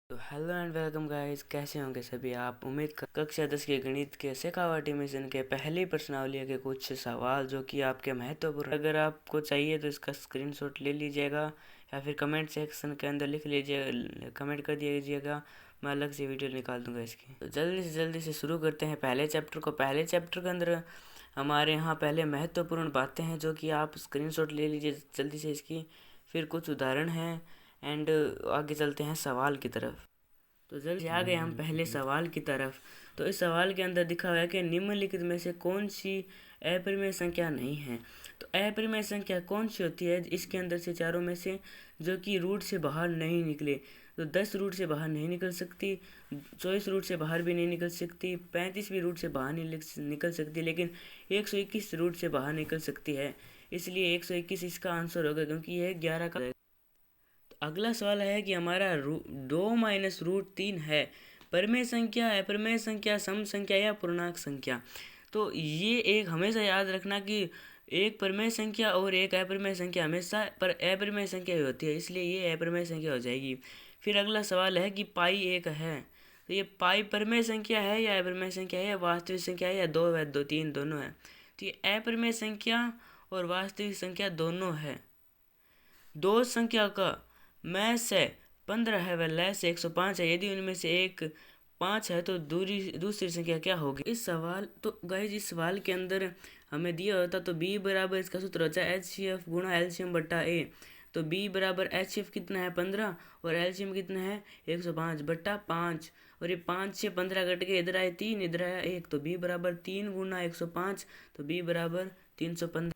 तो hello and welcome guys, कैसे होंगे सभी आप। उम्मीद कर कक्षा 10 के गणित के शेखावाटी मिशन के पहली प्रश्नावली के कुछ सवाल जो कि आपके महत्वपूर्ण, अगर आपको चाहिए तो इसका स्क्रीनशॉट ले लीजिएगा या फिर कमेंट सेक्शन के अंदर लिख लीजिएगा, कमेंट कर दीजिएगा। मैं अलग से वीडियो निकाल दूंगा इसकी। तो जल्दी से शुरू करते हैं पहले चैप्टर को। पहले चैप्टर के अंदर हमारे यहाँ पहले महत्वपूर्ण बातें हैं जो कि आप स्क्रीनशॉट ले लीजिए जल्दी से इसकी। फिर कुछ उदाहरण हैं एंड आगे चलते हैं सवाल की तरफ। तो जल्दी आ गए हम पहले सवाल की तरफ। तो इस सवाल के अंदर दिखा हुआ है कि निम्नलिखित में से कौन सी अपरिमेय संख्या नहीं है। तो अपरिमेय संख्या कौन सी होती है इसके अंदर से चारों में से, जो कि रूट से बाहर नहीं निकले। तो 10 रूट से बाहर नहीं निकल सकती, 24 रूट से बाहर भी नहीं निकल सकती, 35 भी रूट से बाहर नहीं निकल सकती, लेकिन 121 रूट से बाहर निकल सकती है। इसलिए 121 इसका आंसर होगा, क्योंकि यह 11 का। अगला सवाल है कि हमारा 2 - √3 है परिमेय संख्या, अपरिमेय संख्या, सम संख्या या पूर्णांक संख्या। तो ये एक हमेशा याद रखना कि एक परिमेय संख्या और एक अपरिमेय संख्या हमेशा पर अपरिमेय संख्या ही होती है, इसलिए ये अपरिमेय संख्या हो जाएगी। फिर अगला सवाल है कि पाई 1 है, तो ये पाई परिमेय संख्या है या अपरिमेय संख्या है, या वास्तविक संख्या है, या दो है, दो तीन दोनों है। तो ये अपरिमेय संख्या और वास्तविक संख्या दोनों है। दो संख्या का मैं से 15 है व लय से 105 है, यदि उनमें से एक 5 है तो दूसरी संख्या क्या होगी। इस सवाल तो गाइस इस सवाल के अंदर हमें दिया होता तो b बराबर इसका सूत्र होता है HCF गुणा LCM बट्टा a। तो b बराबर HCF कितना है 15 और LCM कितना है 105 बट्टा 5, और ये 5 से 15 कट के इधर आए 3, इधर आया 1, तो b बराबर 3 गुना 105, तो b बराबर 315।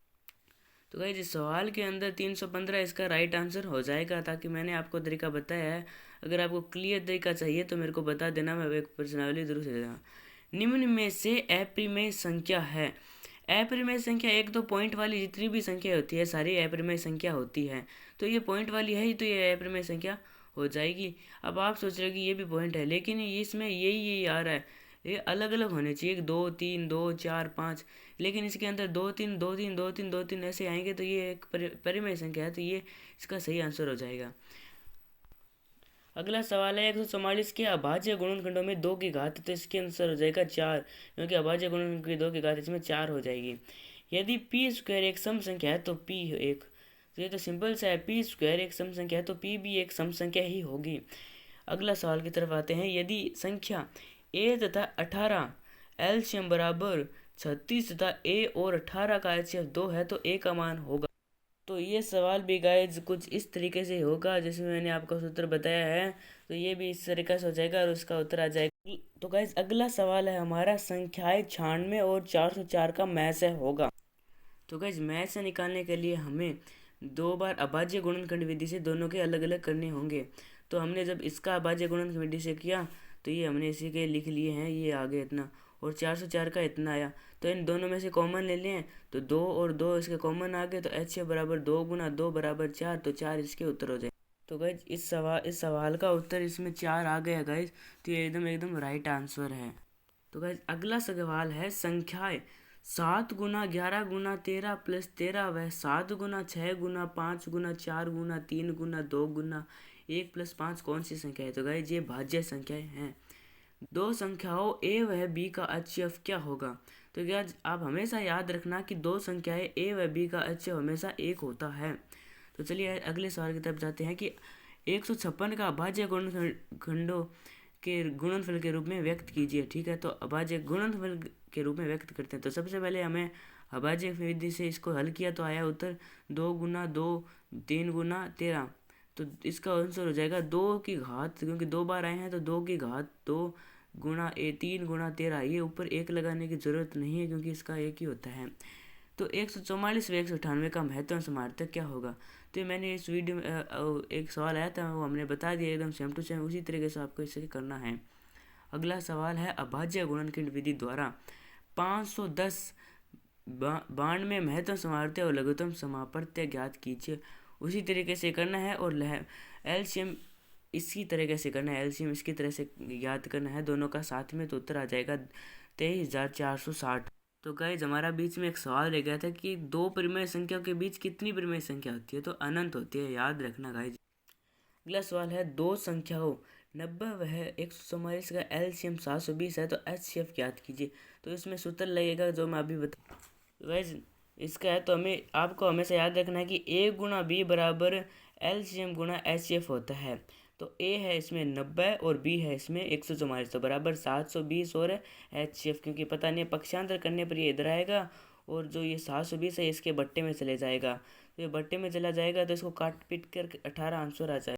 तो गाइस इस सवाल के अंदर 315 इसका राइट आंसर हो जाएगा। ताकि मैंने आपको तरीका बताया है, अगर आपको क्लियर तरीका चाहिए तो मेरे को बता देना, मैं एक प्रश्नावली जरूर से देना। निम्न में से अपरिमेय संख्या है। अपरिमेय संख्या एक तो पॉइंट वाली जितनी भी संख्या होती है सारी अपरिमेय संख्या होती है। तो ये पॉइंट वाली है तो ये अपरिमेय संख्या हो जाएगी। अब आप सोच रहे हो कि ये भी पॉइंट है, लेकिन इसमें यही आ रहा है, ये अलग अलग होने चाहिए, 2 3 2 4 5, लेकिन इसके अंदर 2 3 2 3 2 3 2 3 ऐसे आएंगे, तो ये एक परिमेय संख्या है, तो ये इसका सही आंसर हो जाएगा। अगला सवाल है 144 के अभाज्य गुणनखंडों में 2 की घात, तो इसके आंसर हो जाएगा 4, क्योंकि अभाज्य गुणनखंड की 2 की घात इसमें 4 हो जाएगी। यदि पी स्क्वायर एक सम संख्या है तो पी एक, तो ये तो सिंपल सा है, पी स्क्वायर एक सम संख्या है तो पी भी एक सम संख्या ही होगी। अगला सवाल की तरफ आते हैं। यदि संख्या ए तथा 18 एलसीएम बराबर 36 तथा ए और 18 का एचसीएफ 2 है तो ए का मान होगा। तो ये सवाल भी गाइज कुछ इस तरीके से होगा जैसे मैंने आपको सूत्र बताया है, तो ये भी इस तरीके से हो जाएगा और उसका उत्तर आ जाएगा। तो गाइज अगला सवाल है हमारा, संख्याएं 96 और 404 का मैं से होगा। तो गाइज मैं से निकालने के लिए हमें 2 बार अभाज्य गुणनखंड विधि से दोनों के अलग अलग करने होंगे। तो हमने जब इसका अभाज्य गुणनखंड विधि से किया तो ये हमने इसी के लिख लिए हैं, ये आ गए इतना, और 404 का इतना आया। तो इन दोनों में से कॉमन ले लें तो 2 और 2 इसके कॉमन आ गए, तो एच बराबर 2 गुना 2 बराबर 4, तो 4 इसके उत्तर हो जाए। तो गाइज इस सवाल का उत्तर इसमें 4 आ गया गाइज, तो ये एकदम राइट आंसर है। तो गाइज अगला सवाल है, संख्याएं 7 गुना 11 गुना 13 प्लस 13 वह 7 गुना 6 गुना 5 गुना 4 गुना 3 गुना 2 गुना 1 प्लस 5 कौन सी संख्या है। तो गाइज ये भाज्य संख्याएं हैं। दो संख्याओं ए व बी का एचसीएफ क्या होगा। तो क्या आप हमेशा याद रखना कि दो संख्याएं ए व बी का एचसीएफ हमेशा एक होता है। तो चलिए अगले सवाल की तरफ जाते हैं कि 156 का अभाज्य गुणनखंडों के गुणनफल के रूप में व्यक्त कीजिए। ठीक है, तो अभाज्य गुणनफल के रूप में व्यक्त करते हैं। तो सबसे पहले हमें अभाज्य विधि से इसको हल किया तो आया उत्तर 2 गुना 2 3 गुना 13, तो इसका आंसर हो जाएगा 2 की घात, क्योंकि 2 बार आए हैं तो 2 की घात 2 गुना 3 गुना 13। ये ऊपर एक लगाने की ज़रूरत नहीं है क्योंकि इसका एक ही होता है। तो 144 व 198 का महत्तम समार्थक क्या होगा। तो ये मैंने इस वीडियो में एक सवाल आया था, वो हमने बता दिया एकदम सेम टू सेम, उसी तरीके से आपको इसे करना है। अगला सवाल है, अभाज्य गुणनखंड विधि द्वारा 510 92 महत्तम समार्थ्य और लघुत्तम समापर्त्य ज्ञात कीजिए। उसी तरीके से करना है, और एलसीएम इसी तरीके से करना है, एलसीएम इसकी तरह से याद करना है दोनों का साथ में, तो उत्तर आ जाएगा 23,460। तो गाइज हमारा बीच में एक सवाल रह गया था कि दो परिमेय संख्याओं के बीच कितनी परिमेय संख्या होती है। तो अनंत होती है, याद रखना गाइज। अगला सवाल है, दो संख्याओं 90 वह 144 का एलसीएम 720 है, तो एचसीएफ ज्ञात कीजिए। तो इसमें सूत्र लगेगा जो मैं अभी बता गाइस, इसका है तो हमें आपको हमेशा याद रखना है कि ए गुणा बी बराबर एलसीएम गुणा एचसीएफ होता है। तो ए है इसमें 90 और बी है इसमें 144, तो बराबर 720 और एचसीएफ, क्योंकि पता नहीं पक्षांतर करने पर ये इधर आएगा और जो ये 720 है इसके बट्टे में चले जाएगा। तो ये बट्टे में चला जाएगा तो इसको काट पीट कर 18 आंसर आ जाएगा।